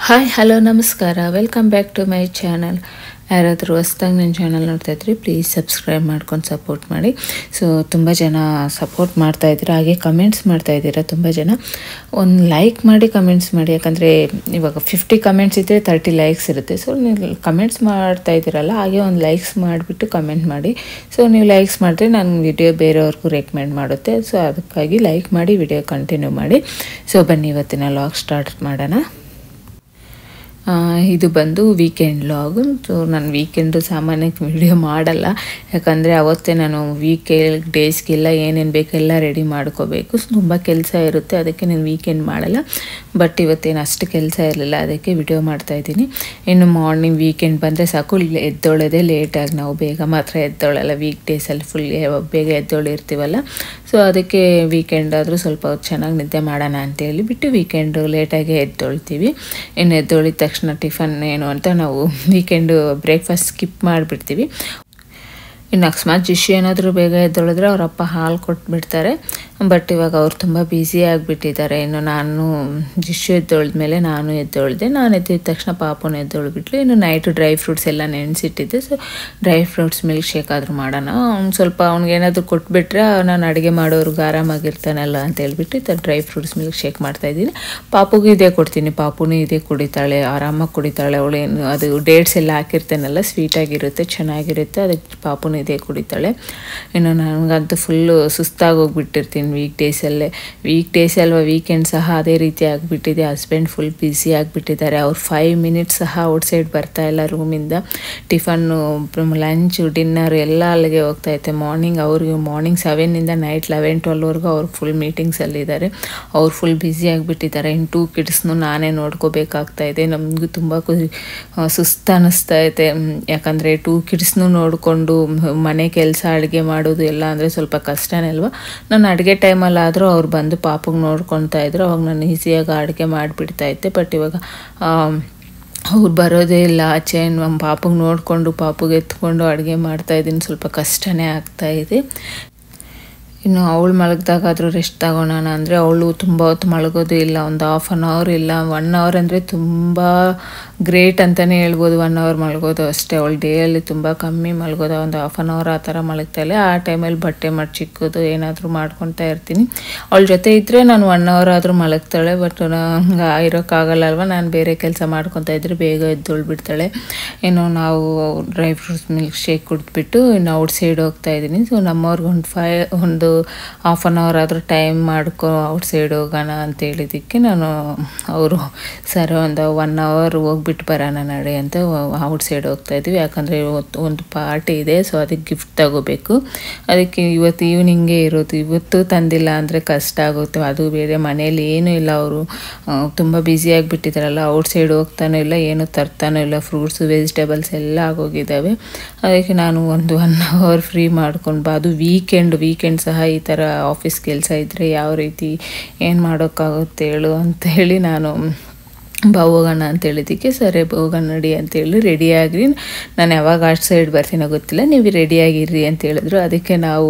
Hi hello ನಮಸ್ಕಾರ welcome back to my channel. ಯಾರಾದರೂ ಹೊಸ್ದಾಗಿ ನನ್ನ ಚಾನಲ್ ನೋಡ್ತಾ ಇದ್ರಿ ಪ್ಲೀಸ್ ಸಬ್ಸ್ಕ್ರೈಬ್ ಮಾಡ್ಕೊಂಡು ಸಪೋರ್ಟ್ ಮಾಡಿ. ಸೊ ತುಂಬ ಜನ ಸಪೋರ್ಟ್ ಮಾಡ್ತಾಯಿದ್ದೀರಾ, ಹಾಗೆ ಕಮೆಂಟ್ಸ್ ಮಾಡ್ತಾಯಿದ್ದೀರಾ. ತುಂಬ ಜನ ಒಂದು ಲೈಕ್ ಮಾಡಿ ಕಮೆಂಟ್ಸ್ ಮಾಡಿ, ಯಾಕಂದರೆ ಇವಾಗ 50 ಕಮೆಂಟ್ಸ್ ಇದ್ದರೆ 30 ಲೈಕ್ಸ್ ಇರುತ್ತೆ. ಸೊ ನೀವು ಕಮೆಂಟ್ಸ್ ಮಾಡ್ತಾಯಿದ್ದೀರಲ್ಲ, ಹಾಗೆ ಒಂದು ಲೈಕ್ಸ್ ಮಾಡಿಬಿಟ್ಟು ಕಮೆಂಟ್ ಮಾಡಿ. ಸೊ ನೀವು ಲೈಕ್ಸ್ ಮಾಡಿದ್ರೆ ನನ್ನ ವಿಡಿಯೋ ಬೇರೆಯವ್ರಿಗೂ ರೆಕಮೆಂಡ್ ಮಾಡುತ್ತೆ. ಸೊ ಅದಕ್ಕಾಗಿ ಲೈಕ್ ಮಾಡಿ ವಿಡಿಯೋ ಕಂಟಿನ್ಯೂ ಮಾಡಿ. ಸೊ ಬನ್ನಿ ಇವತ್ತಿನ ವ್ಲಾಗ್ ಸ್ಟಾರ್ಟ್ ಮಾಡೋಣ. ಇದು ಬಂದು ವೀಕೆಂಡ್ ವ್ಲಾಗು. ಸೊ ನಾನು ವೀಕೆಂಡು ಸಾಮಾನ್ಯಕ್ಕೆ ವಿಡಿಯೋ ಮಾಡಲ್ಲ, ಯಾಕಂದರೆ ಅವತ್ತೇ ನಾನು ಡೇಸ್ಗೆಲ್ಲ ಏನೇನು ಬೇಕೆಲ್ಲ ರೆಡಿ ಮಾಡ್ಕೋಬೇಕು. ತುಂಬ ಕೆಲಸ ಇರುತ್ತೆ, ಅದಕ್ಕೆ ನಾನು ವೀಕೆಂಡ್ ಮಾಡಲ್ಲ. ಬಟ್ ಇವತ್ತೇನು ಅಷ್ಟು ಕೆಲಸ ಇರಲಿಲ್ಲ, ಅದಕ್ಕೆ ವಿಡಿಯೋ ಮಾಡ್ತಾಯಿದ್ದೀನಿ. ಇನ್ನು ಮಾರ್ನಿಂಗ್ ವೀಕೆಂಡ್ ಬಂದರೆ ಸಾಕು, ಎದ್ದೊಳೋದೇ ಲೇಟಾಗಿ, ನಾವು ಬೇಗ ಮಾತ್ರ ಎದ್ದೊಳಲ್ಲ. ವೀಕ್ ಡೇಸಲ್ಲಿ ಫುಲ್ ಬೇಗ ಎದ್ದೊಳಿರ್ತೀವಲ್ಲ. ಸೊ ಅದಕ್ಕೆ ವೀಕೆಂಡ್ ಆದರೂ ಸ್ವಲ್ಪ ಚೆನ್ನಾಗಿ ನಿದ್ದೆ ಮಾಡೋಣ ಅಂತೇಳಿ ಬಿಟ್ಟು ವೀಕೆಂಡು ಲೇಟಾಗಿ ಎದ್ದೊಳ್ತೀವಿ. ಇನ್ನು ಎದ್ದೊಳಿದ ತಕ್ಷಣ ಟಿಫನ್ ಏನು ಅಂತ ನಾವು ವೀಕೆಂಡು ಬ್ರೇಕ್ಫಾಸ್ಟ್ ಸ್ಕಿಪ್ ಮಾಡಿಬಿಡ್ತೀವಿ. ಇನ್ನು ಅಕಸ್ಮಾತ್ ಜಿಶು ಏನಾದರೂ ಬೇಗ ಎದ್ದೊಳಿದ್ರೆ ಅವರಪ್ಪ ಹಾಲು ಕೊಟ್ಬಿಡ್ತಾರೆ. ಬಟ್ ಇವಾಗ ಅವ್ರು ತುಂಬ ಬ್ಯುಸಿ ಆಗಿಬಿಟ್ಟಿದ್ದಾರೆ. ಇನ್ನು ನಾನು ಜಿಶು ಎದ್ದೊಳ್ದ್ಮೇಲೆ ನಾನು ಎದ್ದೊಳ್ದೆ. ನಾನು ಎದ್ದಿದ ತಕ್ಷಣ ಪಾಪುನ ಎದ್ದೊಳ್ಬಿಟ್ಲು. ಇನ್ನು ನೈಟು ಡ್ರೈ ಫ್ರೂಟ್ಸ್ ಎಲ್ಲ ನೆನೆಸಿಟ್ಟಿದ್ದೆ. So dry fruits milk shake ಆದರೂ ಮಾಡೋಣ, ಸ್ವಲ್ಪ ಅವ್ನಿಗೇನಾದರೂ ಕೊಟ್ಬಿಟ್ರೆ ನಾನು ಅಡುಗೆ ಮಾಡೋರ್ಗೆ ಆರಾಮಾಗಿರ್ತಾನಲ್ಲ ಅಂತ ಹೇಳ್ಬಿಟ್ಟು ಈ ಥರ ಡ್ರೈ ಫ್ರೂಟ್ಸ್ ಮಿಲ್ಕ್ ಶೇಕ್ ಮಾಡ್ತಾಯಿದ್ದೀನಿ. ಪಾಪುಗೂ ಇದೇ ಕೊಡ್ತೀನಿ, ಪಾಪುನೂ ಇದೇ ಕುಡಿತಾಳೆ, ಆರಾಮಾಗಿ ಕುಡಿತಾಳೆ. ಅವಳೇನು ಅದು ಡೇಟ್ಸ್ ಎಲ್ಲ ಹಾಕಿರ್ತೇನಲ್ಲ, ಸ್ವೀಟಾಗಿರುತ್ತೆ, ಚೆನ್ನಾಗಿರುತ್ತೆ, ಅದಕ್ಕೆ ಪಾಪುನೂ ಇದೇ ಕುಡಿತಾಳೆ. ಇನ್ನು ನನಗಂತೂ ಫುಲ್ಲು ಸುಸ್ತಾಗಿ ಹೋಗ್ಬಿಟ್ಟಿರ್ತೀನಿ ವೀಕ್ ಡೇಸ್ ಅಲ್ವಾ, ವೀಕೆಂಡ್ ಸಹ ಅದೇ ರೀತಿ ಆಗಿಬಿಟ್ಟಿದೆ. ಹಸ್ಬೆಂಡ್ ಫುಲ್ ಬ್ಯುಸಿ ಆಗಿಬಿಟ್ಟಿದ್ದಾರೆ. ಅವ್ರು 5 ಮಿನಿಟ್ಸ್ ಸಹ ಔಟ್ಸೈಡ್ ಬರ್ತಾಯಿಲ್ಲ ರೂಮಿಂದ. ಟಿಫನ್ನು, ಲಂಚು, ಡಿನ್ನರ್ ಎಲ್ಲ ಅಲ್ಲಿಗೆ ಹೋಗ್ತಾಯಿತ್ತೆ. ಮಾರ್ನಿಂಗ್ 7 ನೈಟ್ 11-12ವರೆಗೂ ಅವ್ರು ಫುಲ್ ಮೀಟಿಂಗ್ಸಲ್ಲಿದ್ದಾರೆ. ಅವ್ರು ಫುಲ್ ಬ್ಯುಸಿ ಆಗಿಬಿಟ್ಟಿದ್ದಾರೆ. ಇನ್ನು 2 ಕಿಡ್ಸ್ನು ನಾನೇ ನೋಡ್ಕೋಬೇಕಾಗ್ತಾಯಿದೆ. ನಮಗೂ ತುಂಬ ಸುಸ್ತು ಅನ್ನಿಸ್ತಾ ಇದೆ, ಯಾಕಂದರೆ 2 ಕಿಡ್ಸ್ನು ನೋಡಿಕೊಂಡು ಮನೆ ಕೆಲಸ ಅಡುಗೆ ಮಾಡೋದು ಎಲ್ಲ ಅಂದರೆ ಸ್ವಲ್ಪ ಕಷ್ಟನೇ ಅಲ್ವಾ. ನಾನು ಅಡುಗೆ ಟೈಮಲ್ಲಾದರೂ ಅವ್ರು ಬಂದು ಪಾಪುಗೆ ನೋಡ್ಕೊತಾ ಇದ್ರು, ಅವಾಗ ನಾನು ಈಸಿಯಾಗಿ ಅಡುಗೆ ಮಾಡಿಬಿಡ್ತಾಯಿದ್ದೆ. ಬಟ್ ಇವಾಗ ಅವ್ರು ಬರೋದೇ ಇಲ್ಲ ಆಚೆ. ನಮ್ಮ ಪಾಪುಗೆ ನೋಡಿಕೊಂಡು ಪಾಪುಗೆ ಎತ್ಕೊಂಡು ಅಡುಗೆ ಮಾಡ್ತಾಯಿದ್ದೀನಿ, ಸ್ವಲ್ಪ ಕಷ್ಟನೇ ಆಗ್ತಾಯಿದೆ. ಇನ್ನು ಅವಳು ಮಲಗಿದಾಗಾದರೂ ರೆಸ್ಟ್ ತಗೊಳೋಣ ಅಂದರೆ ಅವಳು ತುಂಬ ಹೊತ್ತು ಮಲಗೋದು ಇಲ್ಲ, ಒಂದು 1/2 hour ಇಲ್ಲ 1 hour ಅಂದರೆ ತುಂಬ ಗ್ರೇಟ್ ಅಂತಲೇ ಹೇಳ್ಬೋದು. 1 hour ಮಲಗೋದು ಅಷ್ಟೇ. ಅವಳು ಡೇಯಲ್ಲಿ ತುಂಬ ಕಮ್ಮಿ ಮಲಗೋದು, ಒಂದು 1/2 hour ಆ ಥರ ಮಲಗ್ತಾಯಿಲ್ಲ. ಆ ಟೈಮಲ್ಲಿ ಬಟ್ಟೆ ಮಡ್ಚಿಕ್ಕೋದು ಏನಾದರೂ ಮಾಡ್ಕೊತಾ ಇರ್ತೀನಿ. ಅವಳ ಜೊತೆ ಇದ್ದರೆ ನಾನು 1 hour ಆದರೂ ಮಲಗ್ತಾಳೆ. ಬಟ್ ನಂಗೆ ಇರೋಕ್ಕಾಗಲ್ಲ ಅಲ್ವ, ನಾನು ಬೇರೆ ಕೆಲಸ ಮಾಡ್ಕೊತಾ ಇದ್ದರೆ ಬೇಗ ಎದ್ದೊಳ್ಬಿಡ್ತಾಳೆ. ಇನ್ನು ನಾವು ಡ್ರೈ ಫ್ರೂಟ್ಸ್ ಮಿಲ್ಕ್ ಶೇಕ್ ಕುಡಿದ್ಬಿಟ್ಟು ಇನ್ನು ಔಟ್ಸೈಡ್ ಹೋಗ್ತಾಯಿದ್ದೀನಿ. ಸೊ ನಮ್ಮವ್ರಿಗೆ ಒಂದು 1/2 hour ಆದರೂ ಟೈಮ್ ಔಟ್ಸೈಡ್ ಹೋಗೋಣ ಅಂತ ಹೇಳಿದ್ದಕ್ಕೆ ಅವರು ಸರಿ ಒಂದು 1 hour ಹೋಗ್ಬಿಟ್ಟು ಬರೋಣ ನಡೆ ಅಂತ ಔಟ್ಸೈಡ್ ಹೋಗ್ತಾಯಿದ್ವಿ. ಯಾಕಂದರೆ ಒಂದು ಪಾರ್ಟಿ ಇದೆ, ಸೊ ಅದಕ್ಕೆ ಗಿಫ್ಟ್ ತಗೋಬೇಕು. ಅದಕ್ಕೆ ಇವತ್ತು ಈವ್ನಿಂಗೇ ಇರೋದು, ಇವತ್ತು ತಂದಿಲ್ಲ ಅಂದರೆ ಕಷ್ಟ ಆಗುತ್ತೆ. ಅದು ಬೇರೆ ಮನೇಲಿ ಏನೂ ಇಲ್ಲ, ಅವರು ತುಂಬ ಬ್ಯುಸಿ ಆಗಿಬಿಟ್ಟಿದ್ದಾರಲ್ಲ, ಔಟ್ಸೈಡ್ ಹೋಗ್ತಾನೂ ಇಲ್ಲ, ಏನೂ ತರ್ತಾನೂ ಇಲ್ಲ, ಫ್ರೂಟ್ಸು ವೆಜಿಟೇಬಲ್ಸ್ ಎಲ್ಲ ಆಗೋಗಿದ್ದಾವೆ. ಅದಕ್ಕೆ ನಾನು ಒಂದು 1 hour ಫ್ರೀ ಮಾಡ್ಕೊಂಡು ಅದು ವೀಕೆಂಡ್ ಸಹ ಈ ಥರ ಆಫೀಸ್ ಕೆಲಸ ಇದ್ದರೆ ಯಾವ ರೀತಿ ಏನು ಮಾಡೋಕ್ಕಾಗುತ್ತೆ ಹೇಳು ಅಂತ ಹೇಳಿ ನಾನು ಹೋಗೋಣ ಅಂತ ಹೇಳಿದ್ದಕ್ಕೆ ಸರಿ ಹೋಗೋಣ ನಡಿ ಅಂತೇಳಿ ರೆಡಿಯಾಗಿ, ನಾನು ಯಾವಾಗ ಔಟ್ ಸೈಡ್ ಬರ್ತೀನೋ ಗೊತ್ತಿಲ್ಲ, ನೀವು ರೆಡಿಯಾಗಿರ್ರಿ ಅಂತ ಹೇಳಿದ್ರು. ಅದಕ್ಕೆ ನಾವು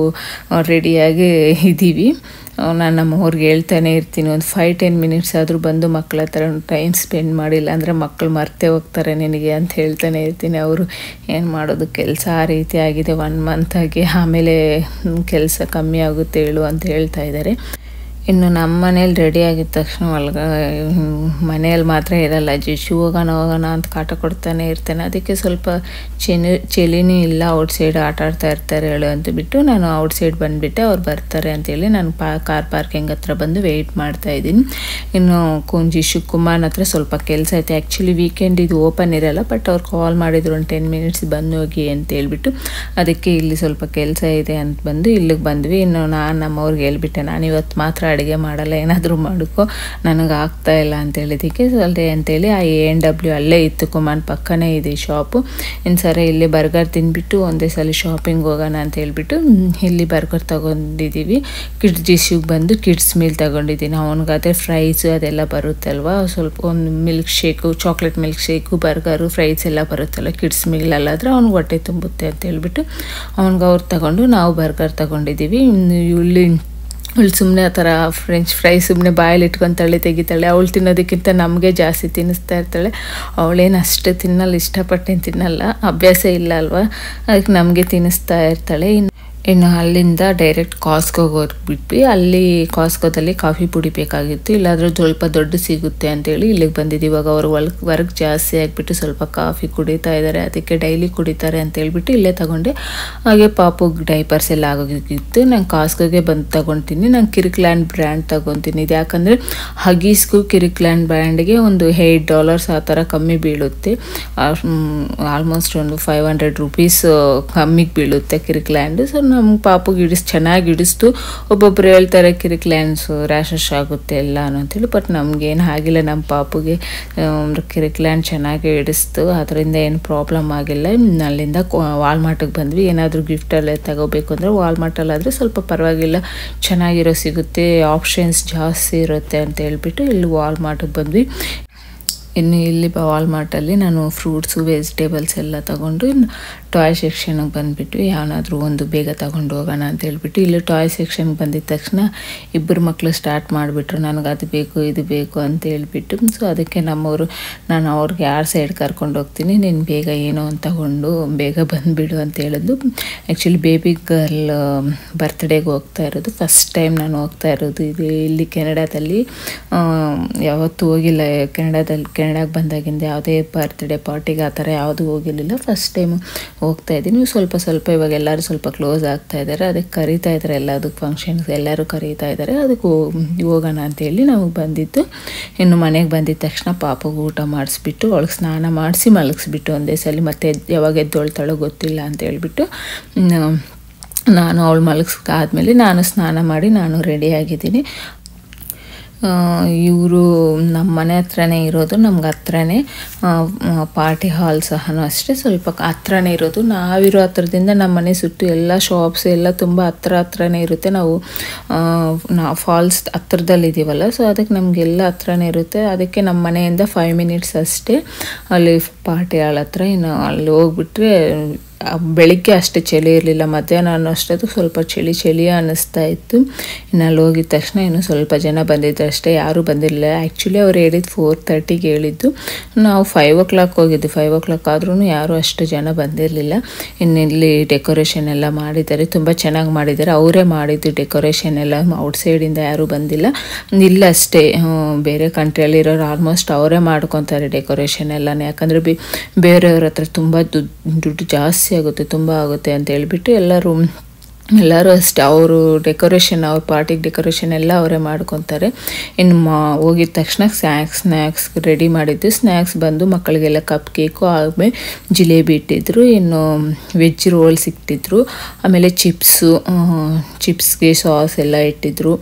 ರೆಡಿಯಾಗಿ ಇದ್ದೀವಿ. ನಾನು ನಮ್ಮವ್ರಿಗೆ ಹೇಳ್ತಾನೆ ಇರ್ತೀನಿ, ಒಂದು 5-10 ಮಿನಿಟ್ಸ್ ಆದರೂ ಬಂದು ಮಕ್ಕಳ ಹತ್ರ ಟೈಮ್ ಸ್ಪೆಂಡ್ ಮಾಡಿಲ್ಲ ಅಂದರೆ ಮಕ್ಕಳು ಮರ್ತೇ ಹೋಗ್ತಾರೆ ನಿನಗೆ ಅಂತ ಹೇಳ್ತಾನೆ ಇರ್ತೀನಿ. ಅವರು ಏನು ಮಾಡೋದು, ಕೆಲಸ ಆ ರೀತಿ ಆಗಿದೆ 1 month ಆಗಿ, ಆಮೇಲೆ ಕೆಲಸ ಕಮ್ಮಿ ಆಗುತ್ತೆ ಹೇಳು ಅಂತ ಹೇಳ್ತಾ ಇದ್ದಾರೆ. ಇನ್ನು ನಮ್ಮ ಮನೇಲಿ ರೆಡಿ ಆಗಿದ ತಕ್ಷಣ ಮನೆಯಲ್ಲಿ ಮಾತ್ರ ಇರಲ್ಲ, ಜಿಶು ಹೋಗೋಣ ಅಂತ ಕಾಟ ಕೊಡ್ತಾನೆ ಇರ್ತಾನೆ. ಅದಕ್ಕೆ ಸ್ವಲ್ಪ ಚಳಿನೂ ಇಲ್ಲ, ಔಟ್ಸೈಡ್ ಆಟ ಆಡ್ತಾ ಇರ್ತಾರೆ ಹೇಳು ಅಂತ ಬಿಟ್ಟು ನಾನು ಔಟ್ಸೈಡ್ ಬಂದುಬಿಟ್ಟೆ. ಅವ್ರು ಬರ್ತಾರೆ ಅಂತೇಳಿ ನಾನು ಕಾರ್ ಪಾರ್ಕಿಂಗ್ ಹತ್ರ ಬಂದು ವೆಯ್ಟ್ ಮಾಡ್ತಾಯಿದ್ದೀನಿ. ಇನ್ನು ಜಿಶು ಕುಮಾರ್ ಹತ್ರ ಸ್ವಲ್ಪ ಕೆಲಸ ಐತೆ. ಆ್ಯಕ್ಚುಲಿ ವೀಕೆಂಡ್ ಇದು ಓಪನ್ ಇರಲ್ಲ, ಬಟ್ ಅವ್ರು ಕಾಲ್ ಮಾಡಿದ್ರು ಒಂದು 10 minutes ಬಂದು ಹೋಗಿ ಅಂತ ಹೇಳ್ಬಿಟ್ಟು. ಅದಕ್ಕೆ ಇಲ್ಲಿ ಸ್ವಲ್ಪ ಕೆಲಸ ಇದೆ ಅಂತ ಬಂದು ಇಲ್ಲಿಗೆ ಬಂದ್ವಿ. ಇನ್ನು ನಾನು ನಮ್ಮವ್ರಿಗೆ ಹೇಳ್ಬಿಟ್ಟೆ, ನಾನು ಇವತ್ತು ಮಾತ್ರ ಅಡುಗೆ ಮಾಡಲ್ಲ, ಏನಾದರೂ ಮಾಡ್ಕೊ, ನನಗೆ ಆಗ್ತಾಯಿಲ್ಲ ಅಂತ ಹೇಳಿದ್ದಕ್ಕೆ ಅಲ್ಲದೆ ಅಂತೇಳಿ ಆ A&W ಅಲ್ಲೇ ಇತ್ತು, ಕುಮಾನ್ ಪಕ್ಕನೇ ಇದೆ ಶಾಪು. ಇನ್ನು ಸರಿ ಇಲ್ಲಿ ಬರ್ಗರ್ ತಿಂದ್ಬಿಟ್ಟು ಒಂದೇ ಸಲ ಶಾಪಿಂಗ್ ಹೋಗೋಣ ಅಂತ ಹೇಳ್ಬಿಟ್ಟು ಇಲ್ಲಿ ಬರ್ಗರ್ ತೊಗೊಂಡಿದ್ದೀವಿ. ಜಿಶುಗೆ ಬಂದು ಕಿಡ್ಸ್ ಮೀಲ್ ತೊಗೊಂಡಿದ್ದೀನಿ. ಅವನಿಗಾದರೆ ಫ್ರೈಸು ಅದೆಲ್ಲ ಬರುತ್ತಲ್ವ, ಸ್ವಲ್ಪ ಒಂದು milk shake, chocolate milk shake, burger, fries ಎಲ್ಲ ಬರುತ್ತಲ್ಲ ಕಿಡ್ಸ್ ಮೀಲಲ್ಲಾದರೆ ಅವ್ನಿಗೆ ಹೊಟ್ಟೆ ತುಂಬುತ್ತೆ ಅಂತ ಹೇಳ್ಬಿಟ್ಟು ಅವ್ನಿಗೆ ಅವ್ರು ತಗೊಂಡು ನಾವು ಬರ್ಗರ್ ತೊಗೊಂಡಿದ್ದೀವಿ. ಇಲ್ಲಿ ಅವಳು ಸುಮ್ಮನೆ ಆ ಥರ ಫ್ರೆಂಚ್ ಫ್ರೈ ಸುಮ್ಮನೆ ಬಾಯಲ್ಲಿ ಇಟ್ಕೊತಾಳೆ ತೆಗಿತಾಳೆ. ಅವಳು ತಿನ್ನೋದಕ್ಕಿಂತ ನಮಗೆ ಜಾಸ್ತಿ ತಿನ್ನಿಸ್ತಾ ಇರ್ತಾಳೆ. ಅವಳೇನು ಅಷ್ಟು ತಿನ್ನಲ್ಲ, ಇಷ್ಟಪಟ್ಟೇನು ತಿನ್ನಲ್ಲ, ಅಭ್ಯಾಸ ಇಲ್ಲ ಅಲ್ವಾ, ಅದಕ್ಕೆ ನಮಗೆ ತಿನ್ನಿಸ್ತಾ ಇರ್ತಾಳೆ. ಇನ್ನು ಅಲ್ಲಿಂದ ಡೈರೆಕ್ಟ್ ಕಾಸ್ಕೋಗೆ ಹೋಗ್ಬಿಟ್ವಿ. ಅಲ್ಲಿ ಕಾಸ್ಕೋದಲ್ಲಿ ಕಾಫಿ ಪುಡಿ ಬೇಕಾಗಿತ್ತು, ಇಲ್ಲಾದರೂ ಸ್ವಲ್ಪ ದೊಡ್ಡ ಸಿಗುತ್ತೆ ಅಂತೇಳಿ ಇಲ್ಲಿಗೆ ಬಂದಿದ್ದು. ಇವಾಗ ಅವರು ವರ್ಕ್ ಜಾಸ್ತಿ ಆಗಿಬಿಟ್ಟು ಸ್ವಲ್ಪ ಕಾಫಿ ಕುಡಿತಾ ಇದ್ದಾರೆ, ಅದಕ್ಕೆ ಡೈಲಿ ಕುಡಿತಾರೆ ಅಂತ ಹೇಳ್ಬಿಟ್ಟು ಇಲ್ಲೇ ತಗೊಂಡೆ. ಹಾಗೆ ಪಾಪುಗೆ ಡೈಪರ್ಸ್ ಎಲ್ಲ ಆಗೋಗಿತ್ತು. ನಾನು ಕಾಸ್ಕೋಗೆ ಬಂದು ತೊಗೊತೀನಿ. ನಾನು ಕಿರಿಕ್ಲ್ಯಾಂಡ್ ಬ್ರ್ಯಾಂಡ್ ತೊಗೊತೀನಿ. ಇದು ಯಾಕಂದರೆ ಹಗೀಸ್ಗೂ ಕಿರಿಕ್ಲ್ಯಾಂಡ್ ಬ್ರ್ಯಾಂಡ್ಗೆ ಒಂದು $8 ಆ ಥರ ಕಮ್ಮಿ ಬೀಳುತ್ತೆ. ಆಲ್ಮೋಸ್ಟ್ ಒಂದು ₹500 ಕಮ್ಮಿಗೆ ಬೀಳುತ್ತೆ ಕಿರಿಕ್ಲ್ಯಾಂಡ್. ಸೊ ನಮ್ಮ ಪಾಪುಗೆ ಚೆನ್ನಾಗಿ ಹಿಡಿಸ್ತು. ಒಬ್ಬೊಬ್ಬರು ಹೇಳ್ತಾರೆ ಕಿರಿಕ್ಲ್ಯಾಂಡ್ಸು ರ್ಯಾಷಸ್ ಆಗುತ್ತೆ ಎಲ್ಲ ಅಂತೇಳಿ, ಬಟ್ ನಮಗೇನು ಆಗಿಲ್ಲ. ನಮ್ಮ ಪಾಪುಗೆ ಕಿರಿಕ್ಲ್ಯಾಂಡ್ ಚೆನ್ನಾಗಿ ಹಿಡಿಸ್ತು, ಅದರಿಂದ ಏನು ಪ್ರಾಬ್ಲಮ್ ಆಗಿಲ್ಲ. ಅಲ್ಲಿಂದ ವಾಲ್ಮಾರ್ಟಿಗೆ ಬಂದ್ವಿ. ಏನಾದರೂ ಗಿಫ್ಟಲ್ಲೇ ತಗೋಬೇಕು ಅಂದರೆ ವಾಲ್ಮಾರ್ಟಲ್ಲಾದರೆ ಸ್ವಲ್ಪ ಪರವಾಗಿಲ್ಲ, ಚೆನ್ನಾಗಿರೋ ಸಿಗುತ್ತೆ, ಆಪ್ಷನ್ಸ್ ಜಾಸ್ತಿ ಇರುತ್ತೆ ಅಂತ ಹೇಳ್ಬಿಟ್ಟು ಇಲ್ಲಿ ವಾಲ್ಮಾರ್ಟಿಗೆ ಬಂದ್ವಿ. ಇನ್ನು ಇಲ್ಲಿ ವಾಲ್ಮಾರ್ಟಲ್ಲಿ ನಾನು ಫ್ರೂಟ್ಸು ವೆಜಿಟೇಬಲ್ಸ್ ಎಲ್ಲ ತಗೊಂಡು ಟಾಯ್ ಸೆಕ್ಷನ್ಗೆ ಬಂದುಬಿಟ್ವಿ. ಯಾವನಾದರೂ ಒಂದು ಬೇಗ ತಗೊಂಡು ಹೋಗೋಣ ಅಂತ ಹೇಳ್ಬಿಟ್ಟು ಇಲ್ಲಿ ಟಾಯ್ ಸೆಕ್ಷನ್ಗೆ ಬಂದಿದ್ದ ತಕ್ಷಣ ಇಬ್ಬರು ಮಕ್ಕಳು ಸ್ಟಾರ್ಟ್ ಮಾಡಿಬಿಟ್ರು, ನನಗೆ ಅದು ಬೇಕು ಇದು ಬೇಕು ಅಂತ ಹೇಳ್ಬಿಟ್ಟು. ಸೊ ಅದಕ್ಕೆ ನಮ್ಮವರು, ನಾನು ಅವ್ರಿಗೆ ಯಾರು ಸೈಡ್ ಕರ್ಕೊಂಡು ಹೋಗ್ತೀನಿ, ನೀನು ಬೇಗ ಏನೋ ಅಂತ ತಗೊಂಡು ಬೇಗ ಬಂದುಬಿಡು ಅಂತ ಹೇಳಿದ್ದು. ಆ್ಯಕ್ಚುಲಿ ಬೇಬಿ ಗರ್ಲ್ ಬರ್ತ್ಡೇಗೆ ಹೋಗ್ತಾ ಇರೋದು, ಫಸ್ಟ್ ಟೈಮ್ ನಾನು ಹೋಗ್ತಾ ಇರೋದು ಇದು. ಇಲ್ಲಿ ಕೆನಡಾದಲ್ಲಿ ಯಾವತ್ತೂ ಹೋಗಿಲ್ಲ. ಕೆನಡಾಗೆ ಬಂದಾಗಿಂದ ಯಾವುದೇ ಬರ್ತ್ಡೇ ಪಾರ್ಟಿಗೆ ಆ ಥರ ಯಾವುದೂ ಹೋಗಿರಲಿಲ್ಲ, ಫಸ್ಟ್ ಟೈಮು ಹೋಗ್ತಾ ಇದ್ದೀನಿ. ಸ್ವಲ್ಪ ಇವಾಗ ಎಲ್ಲರೂ ಸ್ವಲ್ಪ ಕ್ಲೋಸ್ ಆಗ್ತಾ ಇದ್ದಾರೆ, ಅದಕ್ಕೆ ಕರೀತಾ ಇದ್ದಾರೆ, ಎಲ್ಲದಕ್ಕೆ ಫಂಕ್ಷನ್ಸ್ ಎಲ್ಲರೂ ಕರೀತಾ ಇದ್ದಾರೆ, ಅದಕ್ಕೆ ಹೋಗೋಣ ಅಂತೇಳಿ ನಾವು ಬಂದಿದ್ದು. ಇನ್ನು ಮನೆಗೆ ಬಂದಿದ್ದ ತಕ್ಷಣ ಪಾಪಗೆ ಊಟ ಮಾಡಿಸ್ಬಿಟ್ಟು ಅವಳಿಗೆ ಸ್ನಾನ ಮಾಡಿಸಿ ಮಲಗಿಸ್ಬಿಟ್ಟು ಒಂದೇ ಸಲ ಮತ್ತೆ ಯಾವಾಗ ಎದ್ದೊಳ್ತಾಳೋ ಗೊತ್ತಿಲ್ಲ ಅಂತ ಹೇಳ್ಬಿಟ್ಟು ನಾನು ಅವಳು ಮಲಗಿಸಾದ್ಮೇಲೆ ನಾನು ಸ್ನಾನ ಮಾಡಿ ನಾನು ರೆಡಿಯಾಗಿದ್ದೀನಿ. ಇವರು ನಮ್ಮ ಮನೆ ಹತ್ರನೇ ಇರೋದು, ನಮ್ಗೆ ಹತ್ರನೇ ಪಾರ್ಟಿ ಹಾಲ್ ಸಹ ಅಷ್ಟೇ ಸ್ವಲ್ಪ ಹತ್ರನೇ ಇರೋದು. ನಾವಿರೋ ಹತ್ರದಿಂದ ನಮ್ಮ ಮನೆ ಸುತ್ತು ಎಲ್ಲ ಶಾಪ್ಸ್ ಎಲ್ಲ ತುಂಬ ಹತ್ರನೇ ಇರುತ್ತೆ. ನಾವು ಫಾಲ್ಸ್ ಹತ್ರದಲ್ಲಿದ್ದೀವಲ್ಲ, ಸೊ ಅದಕ್ಕೆ ನಮಗೆಲ್ಲ ಹತ್ರನೇ ಇರುತ್ತೆ. ಅದಕ್ಕೆ ನಮ್ಮ ಮನೆಯಿಂದ 5 ಮಿನಿಟ್ಸ್ ಅಷ್ಟೇ ಅಲ್ಲಿ ಪಾರ್ಟಿ ಹಾಲ್ ಹತ್ರ. ಇನ್ನು ಅಲ್ಲಿ ಹೋಗ್ಬಿಟ್ರೆ ಬೆಳಿಗ್ಗೆ ಅಷ್ಟೇ ಚಳಿ ಇರಲಿಲ್ಲ, ಮಧ್ಯಾಹ್ನ ಅಷ್ಟೊತ್ತು ಸ್ವಲ್ಪ ಚಳಿ ಅನ್ನಿಸ್ತಾ ಇತ್ತು. ಇನ್ನು ಅಲ್ಲಿ ಹೋಗಿದ ತಕ್ಷಣ ಇನ್ನು ಸ್ವಲ್ಪ ಜನ ಬಂದಿದ್ದು ಅಷ್ಟೇ, ಯಾರೂ ಬಂದಿರಲಿಲ್ಲ. ಆ್ಯಕ್ಚುಲಿ ಅವ್ರು ಹೇಳಿದ್ದು 4:30ಗೆ ಹೇಳಿದ್ದು, ನಾವು 5 o'clock ಹೋಗಿದ್ದು. 5 o'clock ಆದ್ರೂ ಯಾರೂ ಅಷ್ಟು ಜನ ಬಂದಿರಲಿಲ್ಲ. ಇನ್ನು ಇಲ್ಲಿ ಡೆಕೋರೇಷನ್ ಎಲ್ಲ ಮಾಡಿದ್ದಾರೆ, ತುಂಬ ಚೆನ್ನಾಗಿ ಮಾಡಿದ್ದಾರೆ. ಅವರೇ ಮಾಡಿದ್ದು ಡೆಕೋರೇಷನ್ ಎಲ್ಲ, ಔಟ್ಸೈಡಿಂದ ಯಾರೂ ಬಂದಿಲ್ಲ. ಇಲ್ಲ ಅಷ್ಟೇ, ಬೇರೆ ಕಂಟ್ರಿಯಲ್ಲಿರೋರು ಆಲ್ಮೋಸ್ಟ್ ಅವರೇ ಮಾಡ್ಕೊತಾರೆ ಡೆಕೋರೇಷನ್ ಎಲ್ಲನೇ. ಯಾಕಂದರೆ ಬೇರೆಯವ್ರ ಹತ್ರ ತುಂಬ ದುಡ್ಡು ಜಾಸ್ತಿ ಆಗುತ್ತೆ, ತುಂಬ ಆಗುತ್ತೆ ಅಂತ ಹೇಳ್ಬಿಟ್ಟು ಎಲ್ಲರೂ ಅಷ್ಟೇ ಅವರು ಅವ್ರ ಪಾರ್ಟಿಗೆ ಡೆಕೋರೇಷನ್ ಎಲ್ಲ ಅವರೇ ಮಾಡ್ಕೊತಾರೆ. ಇನ್ನು ಹೋಗಿದ ತಕ್ಷಣ ಸ್ನ್ಯಾಕ್ಸ್ ರೆಡಿ ಮಾಡಿದ್ದು. ಸ್ನ್ಯಾಕ್ಸ್ ಬಂದು ಮಕ್ಕಳಿಗೆಲ್ಲ ಕಪ್ ಕೇಕು, ಆಮೇಲೆ ಜಿಲೇಬಿ ಇಟ್ಟಿದ್ರು, ಇನ್ನು ವೆಜ್ ರೋಲ್ಸ್ ಇಟ್ಟಿದ್ರು, ಆಮೇಲೆ ಚಿಪ್ಸ್ಗೆ ಸಾಸ್ ಎಲ್ಲ ಇಟ್ಟಿದ್ರು,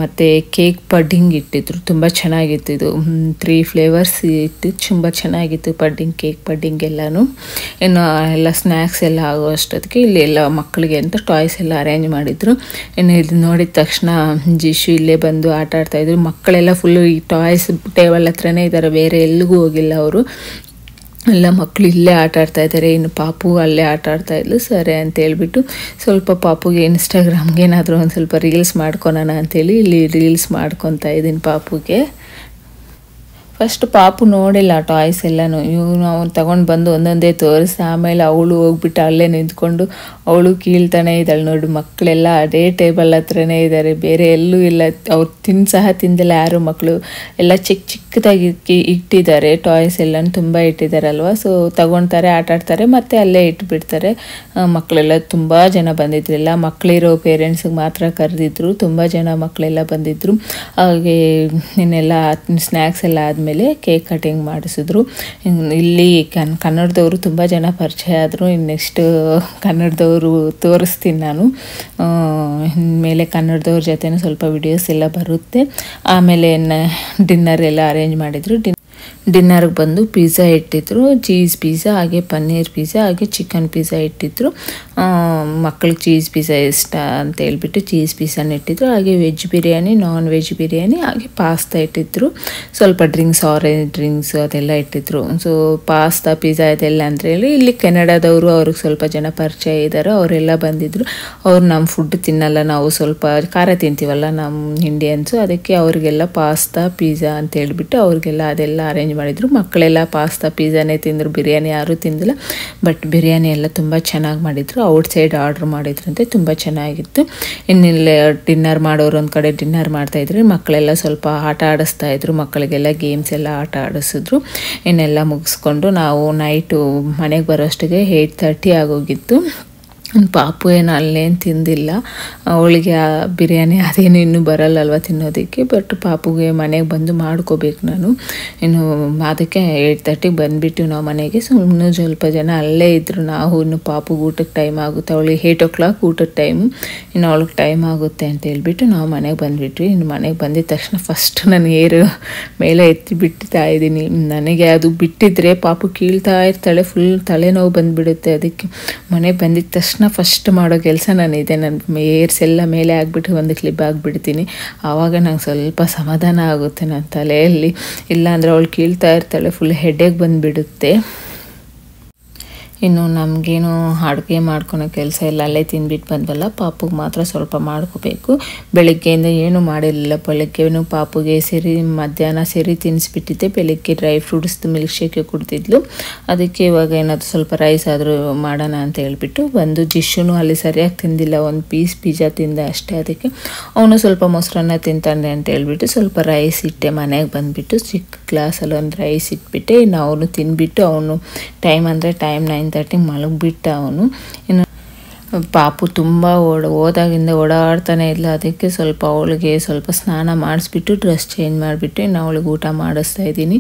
ಮತ್ತು ಕೇಕ್ ಪಡ್ಡಿಂಗ್ ಇಟ್ಟಿದ್ರು. ತುಂಬ ಚೆನ್ನಾಗಿತ್ತು ಇದು, 3 ಫ್ಲೇವರ್ಸ್ ಇತ್ತು, ತುಂಬ ಚೆನ್ನಾಗಿತ್ತು ಕೇಕ್ ಪಡ್ಡಿಂಗ್ ಎಲ್ಲನೂ. ಇನ್ನು ಎಲ್ಲ ಸ್ನ್ಯಾಕ್ಸ್ ಎಲ್ಲ ಆಗೋ ಅಷ್ಟೊತ್ತಿಗೆ ಇಲ್ಲಿ ಎಲ್ಲ ಮಕ್ಕಳಿಗೆ ಅಂತ ಟಾಯ್ಸ್ ಎಲ್ಲ ಅರೇಂಜ್ ಮಾಡಿದ್ರು. ಇನ್ನು ಇದು ನೋಡಿದ ತಕ್ಷಣ ಜಿಶು ಇಲ್ಲೇ ಬಂದು ಆಟ ಆಡ್ತಾಯಿದ್ರು. ಮಕ್ಕಳೆಲ್ಲ ಫುಲ್ಲು ಈ ಟಾಯ್ಸ್ ಟೇಬಲ್ ಹತ್ರನೇ ಇದ್ದಾರೆ, ಬೇರೆ ಎಲ್ಲಿಗೂ ಹೋಗಿಲ್ಲ ಅವರು. ಎಲ್ಲ ಮಕ್ಕಳು ಇಲ್ಲೇ ಆಟ ಆಡ್ತಾ ಇದ್ದಾರೆ. ಇನ್ನು ಪಾಪು ಅಲ್ಲೇ ಆಟ ಆಡ್ತಾ ಇದ್ಲು. ಸರಿ ಅಂತ ಹೇಳ್ಬಿಟ್ಟು ಸ್ವಲ್ಪ ಪಾಪುಗೆ ಇನ್ಸ್ಟಾಗ್ರಾಮ್ಗೆ ಏನಾದರೂ ಒಂದು ಸ್ವಲ್ಪ ರೀಲ್ಸ್ ಮಾಡ್ಕೊಳೋಣ ಅಂಥೇಳಿ ಇಲ್ಲಿ ರೀಲ್ಸ್ ಮಾಡ್ಕೊತಾ ಇದ್ದೀನಿ ಪಾಪುಗೆ. ಫಸ್ಟ್ ಪಾಪು ನೋಡಿಲ್ಲ ಟಾಯ್ಸ್ ಎಲ್ಲನೂ. ನಾವು ತಗೊಂಡು ಬಂದು ಒಂದೊಂದೇ ತೋರಿಸಿ ಆಮೇಲೆ ಅವಳು ಹೋಗ್ಬಿಟ್ಟು ಅಲ್ಲೇ ನಿಂತ್ಕೊಂಡು ಅವಳು ಕೀಳ್ತಾನೆ ಇದ್ದಾಳೆ. ನೋಡಿ, ಮಕ್ಕಳೆಲ್ಲ ಅದೇ ಟೇಬಲ್ ಹತ್ರನೇ ಇದ್ದಾರೆ, ಬೇರೆ ಎಲ್ಲೂ ಇಲ್ಲ. ಅವ್ರು ಸಹ ತಿಂದಿಲ್ಲ ಯಾರು ಮಕ್ಕಳು. ಎಲ್ಲ ಚಿಕ್ಕದಾಗಿ ಇಟ್ಟಿದ್ದಾರೆ ಟಾಯ್ಸ್ ಎಲ್ಲನೂ, ತುಂಬ ಇಟ್ಟಿದ್ದಾರಲ್ವ. ಸೊ ತಗೊಳ್ತಾರೆ, ಆಟ ಆಡ್ತಾರೆ, ಮತ್ತು ಅಲ್ಲೇ ಇಟ್ಬಿಡ್ತಾರೆ. ಮಕ್ಕಳೆಲ್ಲ ತುಂಬ ಜನ ಬಂದಿದ್ರಿಲ್ಲ, ಮಕ್ಕಳಿರೋ ಪೇರೆಂಟ್ಸಿಗೆ ಮಾತ್ರ ಕರೆದಿದ್ರು. ತುಂಬ ಜನ ಮಕ್ಕಳೆಲ್ಲ ಬಂದಿದ್ದರು. ಹಾಗೆ ಇನ್ನೆಲ್ಲ ಸ್ನ್ಯಾಕ್ಸ್ ಎಲ್ಲ ಆದಮೇಲೆ ಕೇಕ್ ಕಟಿಂಗ್ ಮಾಡಿಸಿದ್ರು. ಇಲ್ಲಿ ಕನ್ನಡದವರು ತುಂಬ ಜನ ಪರಿಚಯ ಆದರು. ನೆಕ್ಸ್ಟ್ ಕನ್ನಡದವರು ತೋರಿಸ್ತೀನಿ ನಾನು. ಮೇಲೆ ಕನ್ನಡದವ್ರ ಜೊತೆನೂ ಸ್ವಲ್ಪ ವಿಡಿಯೋಸ್ ಎಲ್ಲ ಬರುತ್ತೆ. ಆಮೇಲೆ ಡಿನ್ನರ್ ಎಲ್ಲ ಅರೇಂಜ್ ಮಾಡಿದರು. ಡಿನ್ನರ್ಗೆ ಬಂದು ಪಿಜ್ಜಾ ಇಟ್ಟಿದ್ರು, ಚೀಸ್ ಪಿಜ್ಜಾ ಹಾಗೆ ಪನ್ನೀರ್ ಪಿಜ್ಜಾ ಹಾಗೆ ಚಿಕನ್ ಪಿಜ್ಜಾ ಇಟ್ಟಿದ್ರು. ಮಕ್ಕಳಿಗೆ ಚೀಸ್ ಪಿಜ್ಜಾ ಇಷ್ಟ ಅಂತ ಹೇಳ್ಬಿಟ್ಟು ಚೀಸ್ ಪಿಜ್ಜಾನ ಇಟ್ಟಿದ್ರು. ಹಾಗೆ veg biryani, non veg biryani ಹಾಗೆ ಪಾಸ್ತಾ ಇಟ್ಟಿದ್ರು. ಸ್ವಲ್ಪ ಡ್ರಿಂಕ್ಸ್, ಆರೆಂಜ್ ಡ್ರಿಂಕ್ಸ್ ಅದೆಲ್ಲ ಇಟ್ಟಿದ್ರು. ಸೊ ಪಾಸ್ತಾ ಪಿಜ್ಜಾ ಇದೆಲ್ಲ ಅಂತ ಹೇಳಿ ಇಲ್ಲಿ ಕೆನಡಾದವರು, ಅವ್ರಿಗೆ ಸ್ವಲ್ಪ ಜನ ಪರಿಚಯ ಇದ್ದಾರೆ, ಅವರೆಲ್ಲ ಬಂದಿದ್ರು. ಅವ್ರು ನಮ್ಮ ಫುಡ್ ತಿನ್ನಲ್ಲ, ನಾವು ಸ್ವಲ್ಪ ಖಾರ ತಿಂತೀವಲ್ಲ ನಮ್ಮ ಇಂಡಿಯನ್ಸು, ಅದಕ್ಕೆ ಅವರಿಗೆಲ್ಲ ಪಾಸ್ತಾ ಪಿಜ್ಜಾ ಅಂತ ಹೇಳ್ಬಿಟ್ಟು ಅವ್ರಿಗೆಲ್ಲ ಅದೆಲ್ಲ ಅರೇಂಜ್ ಮಾಡಿದ್ರು. ಮಕ್ಕಳೆಲ್ಲ ಪಾಸ್ತಾ ಪಿಜ್ಜಾನೇ ತಿಂದರು, ಬಿರಿಯಾನಿ ಯಾರೂ ತಿಂದಿಲ್ಲ. ಬಟ್ ಬಿರಿಯಾನಿ ಎಲ್ಲ ತುಂಬ ಚೆನ್ನಾಗಿ ಮಾಡಿದರು. ಔಟ್ಸೈಡ್ ಆರ್ಡ್ರ್ ಮಾಡಿದ್ರಂತೆ, ತುಂಬ ಚೆನ್ನಾಗಿತ್ತು. ಇನ್ನಿಲ್ಲೇ ಡಿನ್ನರ್ ಮಾಡೋರು ಒಂದು ಕಡೆ ಡಿನ್ನರ್ ಮಾಡ್ತಾಯಿದ್ರು. ಮಕ್ಕಳೆಲ್ಲ ಸ್ವಲ್ಪ ಆಟ ಆಡಿಸ್ತಾಯಿದ್ರು, ಮಕ್ಕಳಿಗೆಲ್ಲ ಗೇಮ್ಸ್ ಎಲ್ಲ ಆಟ ಆಡಿಸಿದ್ರು. ಇನ್ನೆಲ್ಲ ಮುಗಿಸ್ಕೊಂಡು ನಾವು ನೈಟು ಮನೆಗೆ ಬರೋಷ್ಟಿಗೆ 8:30 ಆಗೋಗಿತ್ತು. ಪಾಪು ಏನು ಅಲ್ಲೇನು ತಿಂದಿಲ್ಲ, ಅವಳಿಗೆ ಆ ಬಿರಿಯಾನಿ ಅದೇನು ಇನ್ನೂ ಬರಲ್ಲಲ್ವ ತಿನ್ನೋದಕ್ಕೆ. ಬಟ್ ಪಾಪುಗೆ ಮನೆಗೆ ಬಂದು ಮಾಡ್ಕೋಬೇಕು ನಾನು. ಇನ್ನು ಅದಕ್ಕೆ 8:30 ಬಂದುಬಿಟ್ಟು ನಾವು ಮನೆಗೆ. ಸೊ ಇನ್ನೂ ಸ್ವಲ್ಪ ಜನ ಅಲ್ಲೇ ಇದ್ದರು. ನಾವು ಇನ್ನು ಪಾಪುಗೆ ಊಟಕ್ಕೆ ಟೈಮ್ ಆಗುತ್ತೆ, ಅವಳಿಗೆ 8 o'clock ಊಟದ ಟೈಮು, ಇನ್ನು ಅವಳಿಗೆ ಟೈಮ್ ಆಗುತ್ತೆ ಅಂತ ಹೇಳ್ಬಿಟ್ಟು ನಾವು ಮನೆಗೆ ಬಂದುಬಿಟ್ವಿ. ಇನ್ನು ಮನೆಗೆ ಬಂದಿದ ತಕ್ಷಣ ಫಸ್ಟ್ ನಾನು ಏರು ಮೇಲೆ ಎತ್ತಿ ಬಿಡ್ತಾ ಇದ್ದೀನಿ. ನನಗೆ ಅದು ಬಿಟ್ಟಿದ್ರೆ ಪಾಪು ಕೀಳ್ತಾ ಇರ್ತಾಳೆ, ಫುಲ್ ತಲೆನೋವು ಬಂದುಬಿಡುತ್ತೆ. ಅದಕ್ಕೆ ಮನೆಗೆ ಬಂದಿದ್ದ ತಕ್ಷಣ ಫಸ್ಟ್ ಮಾಡೋ ಕೆಲಸ ನಾನಿದೆ, ನನ್ನ ಏರ್ಸ್ ಎಲ್ಲ ಮೇಲೆ ಆಗಿಬಿಟ್ಟು ಒಂದು ಕ್ಲಿಪ್ ಆಗಿಬಿಡ್ತೀನಿ. ಆವಾಗ ನಂಗೆ ಸ್ವಲ್ಪ ಸಮಾಧಾನ ಆಗುತ್ತೆ ನನ್ನ ತಲೆಯಲ್ಲಿ. ಇಲ್ಲಾಂದರೆ ಅವಳು ಕೀಳ್ತಾ ಇರ್ತಾಳೆ, ಫುಲ್ ಹೆಡ್ಡೇಕ್ ಬಂದುಬಿಡುತ್ತೆ. ಇನ್ನು ನಮಗೇನು ಅಡುಗೆ ಮಾಡ್ಕೊಳೋ ಕೆಲಸ ಇಲ್ಲ, ಅಲ್ಲೇ ತಿಂದ್ಬಿಟ್ಟು ಬಂದ್ವಲ್ಲ. ಪಾಪುಗೆ ಮಾತ್ರ ಸ್ವಲ್ಪ ಮಾಡ್ಕೋಬೇಕು. ಬೆಳಗ್ಗೆಯಿಂದ ಏನೂ ಮಾಡಿರಲಿಲ್ಲ. ಬೆಳಗ್ಗೆನೂ ಪಾಪುಗೆ ಸೇರಿ ಮಧ್ಯಾಹ್ನ ಸೇರಿ ತಿನ್ನಿಸ್ಬಿಟ್ಟಿದ್ದೆ. ಬೆಳಗ್ಗೆ ಡ್ರೈ ಫ್ರೂಟ್ಸ್ದು ಮಿಲ್ಕ್ ಶೇಕೆ ಕುಡ್ತಿದ್ಲು. ಅದಕ್ಕೆ ಇವಾಗ ಏನಾದರೂ ಸ್ವಲ್ಪ ರೈಸ್ ಆದರೂ ಮಾಡೋಣ ಅಂತ ಹೇಳ್ಬಿಟ್ಟು ಬಂದು. ಜಿಶುನು ಅಲ್ಲಿ ಸರಿಯಾಗಿ ತಿಂದಿಲ್ಲ, ಒಂದು ಪೀಸ್ ಪಿಜ್ಜಾ ತಿಂದೆ ಅಷ್ಟೇ. ಅದಕ್ಕೆ ಅವನು ಸ್ವಲ್ಪ ಮೊಸರನ್ನ ತಿಂತಾನೆ ಅಂತ ಹೇಳ್ಬಿಟ್ಟು ಸ್ವಲ್ಪ ರೈಸ್ ಇಟ್ಟೆ. ಮನೆಗೆ ಬಂದುಬಿಟ್ಟು ಚಿಕ್ಕ ಗ್ಲಾಸಲ್ಲಿ ಒಂದು ರೈಸ್ ಇಟ್ಬಿಟ್ಟೆ. ಇನ್ನು ಅವನು ತಿಂದ್ಬಿಟ್ಟು ಅವನು ಟೈಮ್ ಅಂದರೆ ಟೈಮ್ 9:30 ಮಲಗಿಬಿಟ್ಟ ಅವನು. ಇನ್ನು ಪಾಪು ತುಂಬ ಹೋದಾಗಿಂದ ಓಡಾಡ್ತಾನೆ ಇಲ್ಲ. ಅದಕ್ಕೆ ಸ್ವಲ್ಪ ಅವಳಿಗೆ ಸ್ವಲ್ಪ ಸ್ನಾನ ಮಾಡಿಸ್ಬಿಟ್ಟು ಡ್ರೆಸ್ ಚೇಂಜ್ ಮಾಡಿಬಿಟ್ಟು ಇನ್ನು ಅವಳಿಗೆ ಊಟ ಮಾಡಿಸ್ತಾ ಇದ್ದೀನಿ.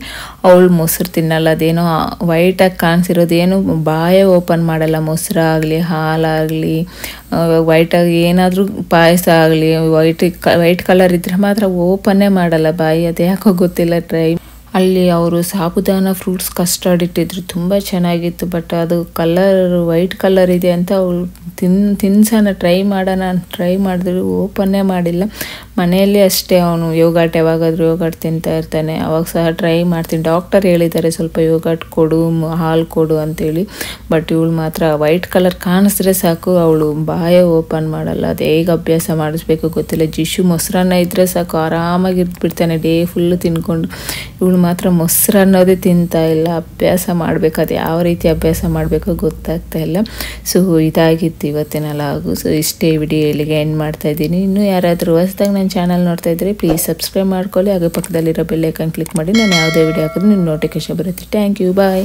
ಅವಳು ಮೊಸರು ತಿನ್ನಲ್ಲ, ಅದೇನೋ ವೈಟಾಗಿ ಕಾಣಿಸಿರೋದೇನು ಬಾಯೇ ಓಪನ್ ಮಾಡಲ್ಲ. ಮೊಸರಾಗಲಿ ಹಾಲಾಗಲಿ ವೈಟಾಗಿ ಏನಾದರೂ ಪಾಯಸ ಆಗಲಿ ವೈಟ್ ಕಲರ್ ಇದ್ದರೆ ಮಾತ್ರ ಓಪನ್ನೇ ಮಾಡಲ್ಲ ಬಾಯಿ. ಅದು ಯಾಕೋ ಗೊತ್ತಿಲ್ಲ. ಅಲ್ಲಿ ಅವರು ಸಾಬುದಾನ ಫ್ರೂಟ್ಸ್ ಕಸ್ಟರ್ಡ್ ಇಟ್ಟಿದ್ರು, ತುಂಬ ಚೆನ್ನಾಗಿತ್ತು. ಬಟ್ ಅದು ವೈಟ್ ಕಲರ್ ಇದೆ ಅಂತ ಅವಳು ತಿನ್ಸೋಣ ಟ್ರೈ ಮಾಡಿದ್ರು ಓಪನ್ನೇ ಮಾಡಿಲ್ಲ. ಮನೆಯಲ್ಲಿ ಅಷ್ಟೇ ಅವನು ಯೋಗಾಟ್ ಯಾವಾಗಾದರೂ ಯೋಗಾಟ್ ತಿಂತಾ ಇರ್ತಾನೆ, ಅವಾಗ ಸಹ ಟ್ರೈ ಮಾಡ್ತೀನಿ. ಡಾಕ್ಟರ್ ಹೇಳಿದ್ದಾರೆ ಸ್ವಲ್ಪ ಯೋಗಾಟ್ ಕೊಡು, ಹಾಲು ಕೊಡು ಅಂತೇಳಿ. ಬಟ್ ಇವಳು ಮಾತ್ರ ವೈಟ್ ಕಲರ್ ಕಾಣಿಸಿದ್ರೆ ಸಾಕು ಅವಳು ಬಾಯೇ ಓಪನ್ ಮಾಡಲ್ಲ. ಅದು ಹೇಗೆ ಅಭ್ಯಾಸ ಮಾಡಿಸ್ಬೇಕು ಗೊತ್ತಿಲ್ಲ. ಜಿಶು ಮೊಸರನ್ನ ಇದ್ದರೆ ಸಾಕು ಆರಾಮಾಗಿ ಇದ್ಬಿಡ್ತಾನೆ ಡೇ ಫುಲ್ಲು ತಿನ್ಕೊಂಡು. ಇವಳು ಮಾತ್ರ ಮೊಸರು ಅನ್ನೋದೇ ತಿಂತಾ ಇಲ್ಲ. ಅಭ್ಯಾಸ ಮಾಡಬೇಕು, ಅದು ಯಾವ ರೀತಿ ಅಭ್ಯಾಸ ಮಾಡಬೇಕೋ ಗೊತ್ತಾಗ್ತಾ ಇಲ್ಲ. ಸೊ ಇದಾಗಿತ್ತು ಇವತ್ತಿನ ಲಾಗು. ಸೊ ಇಷ್ಟೇ ವಿಡಿಯೋ ಇಲ್ಲಿಗೆ ಎಂಡ್ ಮಾಡ್ತಾ ಇದ್ದೀನಿ. ಇನ್ನೂ ಯಾರಾದರೂ ಹೊಸದಾಗಿ ನನ್ನ ಚಾನಲ್ ನೋಡ್ತಾ ಇದ್ದರೆ ಪ್ಲೀಸ್ ಸಬ್ಸ್ಕ್ರೈಬ್ ಮಾಡ್ಕೊಳ್ಳಿ. ಹಾಗೆ ಪಕ್ಕದಲ್ಲಿರೋ ಬೆಲ್ ಐಕಾನ್ ಕ್ಲಿಕ್ ಮಾಡಿ ನಾನು ಯಾವುದೇ ವಿಡಿಯೋ ಹಾಕಿದ್ರೆ ನಿಮ್ಮ ನೋಟಿಫಿಕೇಶನ್ ಬರುತ್ತೆ. Thank you, bye.